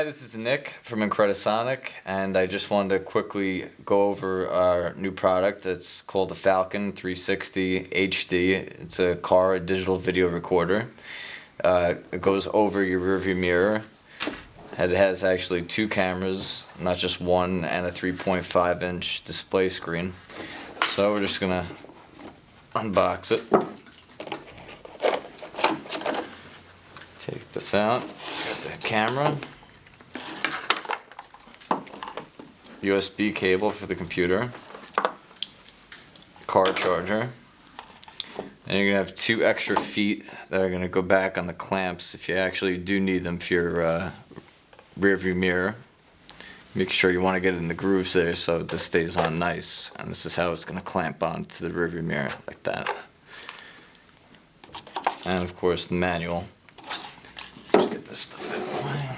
Hi, this is Nick from Incredisonic, and I just wanted to quickly go over our new product. It's called the Falcon 360 HD. It's a car digital video recorder. It goes over your rearview mirror. It has actually two cameras, not just one, and a 3.5-inch display screen. So we're just gonna unbox it. Take this out. Got the camera. USB cable for the computer, car charger, and you're going to have two extra feet that are going to go back on the clamps if you actually do need them for your rear view mirror. Make sure you want to get in the grooves there so this stays on nice, and this is how it's going to clamp onto the rear view mirror like that. And of course the manual. Let's get this stuff out of the way.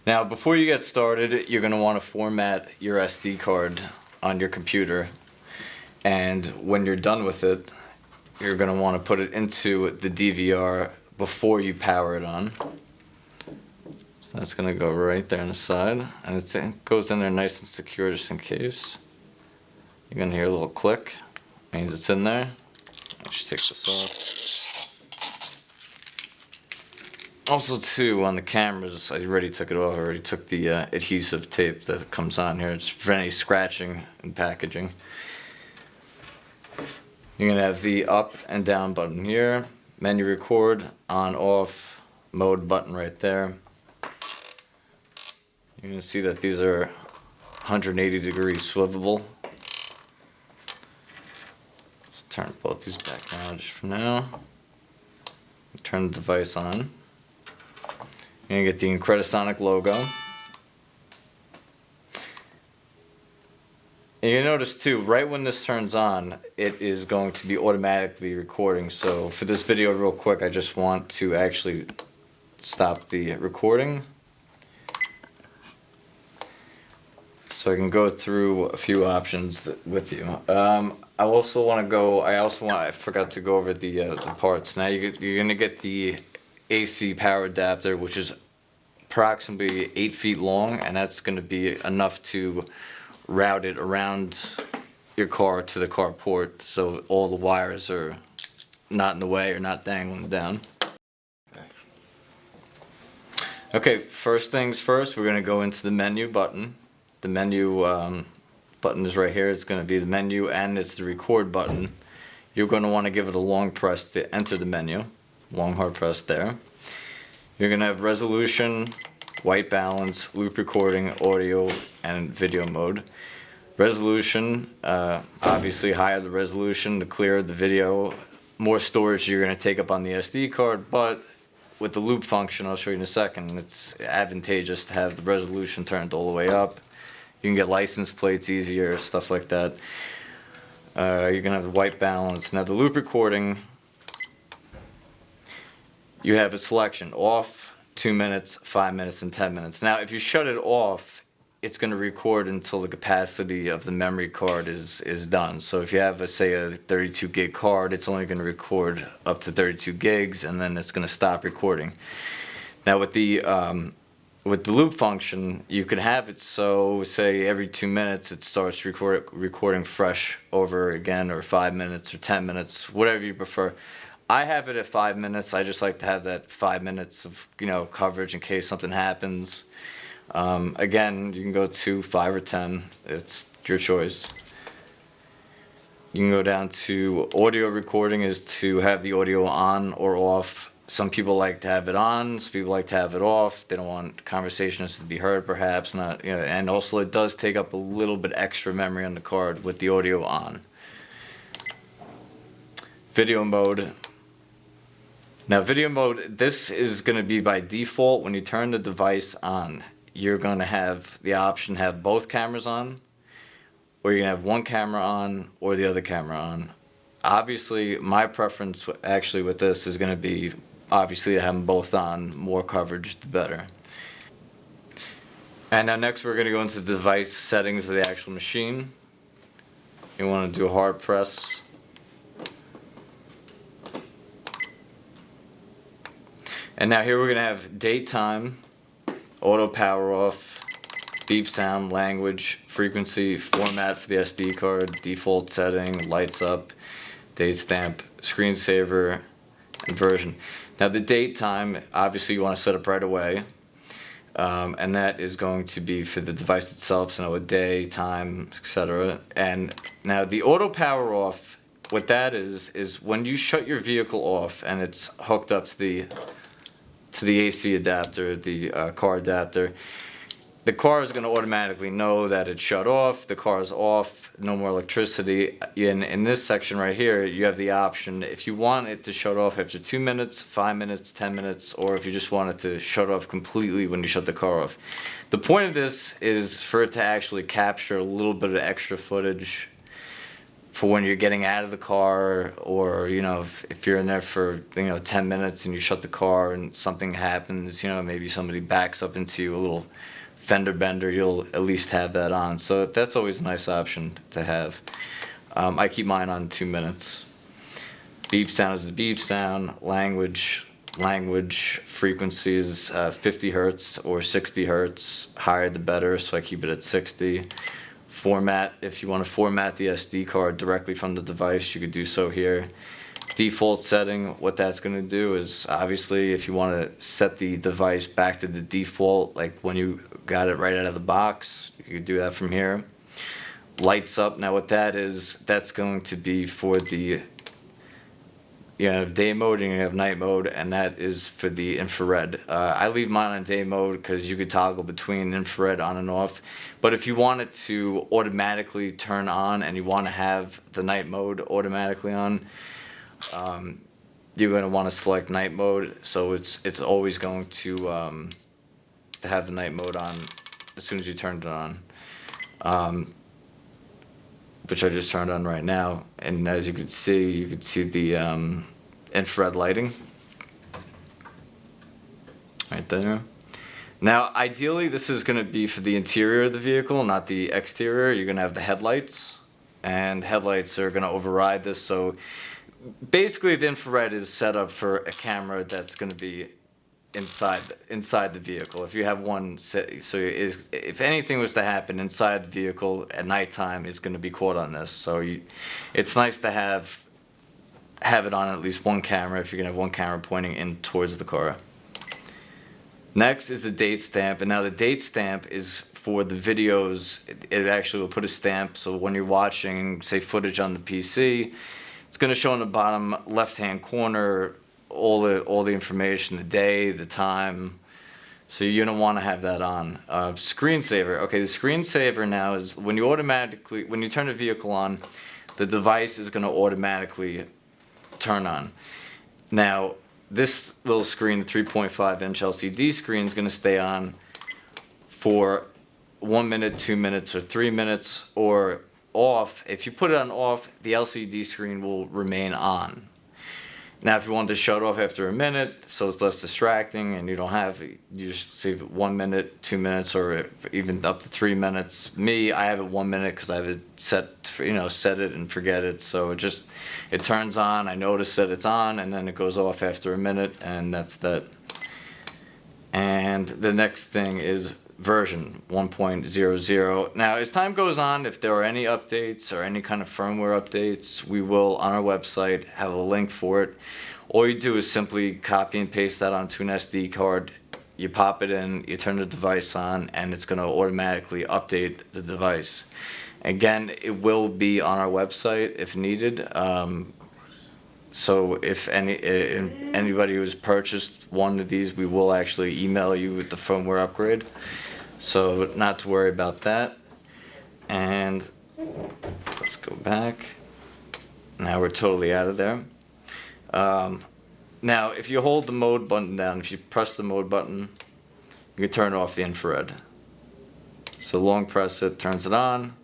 Now, before you get started, you're going to want to format your SD card on your computer. And when you're done with it, you're going to want to put it into the DVR before you power it on. So that's going to go right there on the side. And it goes in there nice and secure just in case. You're going to hear a little click. Means it's in there. Let's just take this off. Also too, on the cameras, I already took it off. I already took the adhesive tape that comes on here to prevent any scratching and packaging. You're going to have the up and down button here, menu record, on off, mode button right there. You're going to see that these are 180-degree swivelable. Let's turn both these back now just for now. Turn the device on. You're going to get the Incredisonic logo. And you notice too, right when this turns on, it is going to be automatically recording. So for this video real quick, I just want to actually stop the recording. So I can go through a few options with you. I forgot to go over the parts. Now you're going to get the AC power adapter, which is approximately 8 feet long, and that's going to be enough to route it around your car to the carport so all the wires are not in the way or not dangling down. Okay, first things first, we're going to go into the menu button. The menu button is right here. It's going to be the menu and it's the record button. You're going to want to give it a long press to enter the menu. Long hard press there. You're going to have resolution, white balance, loop recording, audio, and video mode. Resolution, obviously higher the resolution, the clearer the video, more storage you're going to take up on the SD card, but with the loop function, I'll show you in a second, it's advantageous to have the resolution turned all the way up. You can get license plates easier, stuff like that. You're going to have the white balance. Now the loop recording, you have a selection, off, 2 minutes, 5 minutes, and 10 minutes. Now, if you shut it off, it's going to record until the capacity of the memory card is done. So if you have, say, a 32 gig card, it's only going to record up to 32 gigs, and then it's going to stop recording. Now, with the loop function, you could have it so, say, every 2 minutes it starts recording fresh over again, or 5 minutes, or 10 minutes, whatever you prefer. I have it at 5 minutes. I just like to have that 5 minutes of coverage in case something happens. Again, you can go to 5 or 10. It's your choice. You can go down to audio recording is to have the audio on or off. Some people like to have it on. Some people like to have it off. They don't want conversations to be heard, perhaps not. And also, it does take up a little bit extra memory on the card with the audio on. Video mode. Now video mode, this is going to be by default. When you turn the device on, you're going to have the option to have both cameras on, or you're going to have one camera on or the other camera on. Obviously, my preference actually with this is going to be obviously to have them both on. More coverage, the better. And now next we're going to go into the device settings of the actual machine. You want to do a hard press. And now here we're gonna have daytime, auto power off, beep sound, language, frequency, format for the SD card, default setting, lights up, date stamp, screensaver, and version. Now the date time, obviously you want to set up right away, and that is going to be for the device itself, so a day, time, etc. And now the auto power off, what that is when you shut your vehicle off and it's hooked up to the AC adapter, the car adapter, the car is going to automatically know that it's shut off, the car is off, no more electricity. In this section right here, you have the option, if you want it to shut off after 2 minutes, 5 minutes, 10 minutes, or if you just want it to shut off completely when you shut the car off. The point of this is for it to actually capture a little bit of extra footage for when you're getting out of the car, or if you're in there for 10 minutes and you shut the car and something happens, maybe somebody backs up into you, a little fender bender, you'll at least have that on. So that's always a nice option to have. I keep mine on 2 minutes. Beep sound is the beep sound. Language frequencies 50 hertz or 60 hertz. Higher the better, so I keep it at 60. Format, if you want to format the SD card directly from the device, you could do so here. Default setting, what that's going to do is, obviously, if you want to set the device back to the default, like when you got it right out of the box, you could do that from here. Lights up, now what that is, that's going to be for the day mode and you have night mode, and that is for the infrared. I leave mine on day mode because you could toggle between infrared on and off. But if you want it to automatically turn on and you want to have the night mode automatically on, you're going to want to select night mode. So it's always going to have the night mode on as soon as you turn it on. Which I just turned on right now, and as you can see the infrared lighting right there. Now, ideally, this is going to be for the interior of the vehicle, not the exterior. You're going to have the headlights, and headlights are going to override this. So basically, the infrared is set up for a camera that's going to be inside the vehicle. If you have one set, so if anything was to happen inside the vehicle at nighttime, it's going to be caught on this. So it's nice to have it on at least one camera if you're going to have one camera pointing in towards the car. Next is the date stamp, and now the date stamp is for the videos. It actually will put a stamp, so when you're watching, say, footage on the PC, it's going to show in the bottom left-hand corner all the information, the day, the time. So you don't want to have that on. Screensaver. Okay, the screensaver now is when you turn the vehicle on, the device is going to automatically turn on. Now, this little screen, the 3.5-inch LCD screen, is going to stay on for 1 minute, 2 minutes, or 3 minutes, or off. If you put it on off, the LCD screen will remain on. Now, if you want to shut off after a minute, so it's less distracting, and you just save 1 minute, 2 minutes, or even up to 3 minutes. Me, I have it 1 minute because I have it set it and forget it. So it turns on, I notice that it's on, and then it goes off after a minute, and that's that. And the next thing is version 1.00. Now, as time goes on, if there are any updates or any kind of firmware updates, we will, on our website, have a link for it. All you do is simply copy and paste that onto an SD card. You pop it in, you turn the device on, and it's going to automatically update the device. Again, it will be on our website if needed. So if anybody who's purchased one of these, we will actually email you with the firmware upgrade. So not to worry about that. And let's go back. Now we're totally out of there. Now, if you hold the mode button down, if you press the mode button, you can turn off the infrared. So long press it, turns it on.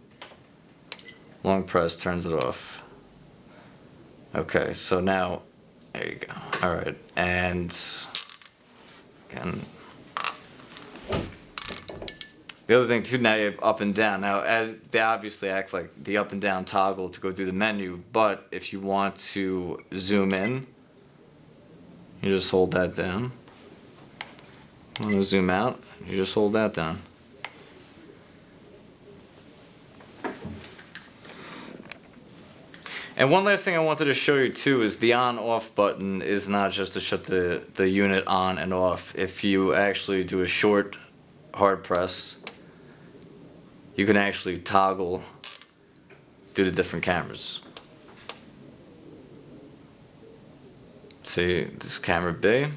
Long press turns it off. Okay, so now, there you go. All right, and again, the other thing too, now you have up and down. Now, as they obviously act like the up and down toggle to go through the menu, but if you want to zoom in, you just hold that down. I'm gonna zoom out. You just hold that down. And one last thing I wanted to show you too is the on-off button is not just to shut the unit on and off. If you actually do a short hard press, you can actually toggle through the different cameras. See, this is camera B.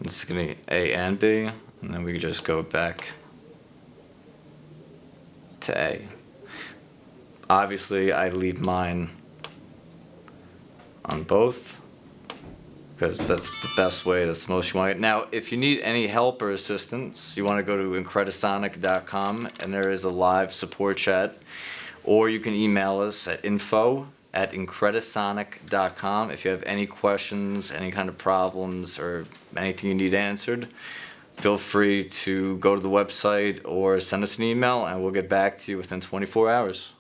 This is gonna be A and B, and then we can just go back to A. Obviously, I leave mine on both because that's the best way, that's the most you want it. Now, if you need any help or assistance, you want to go to Incredisonic.com and there is a live support chat, or you can email us at info@Incredisonic.com if you have any questions, any kind of problems, or anything you need answered. Feel free to go to the website or send us an email and we'll get back to you within 24 hours.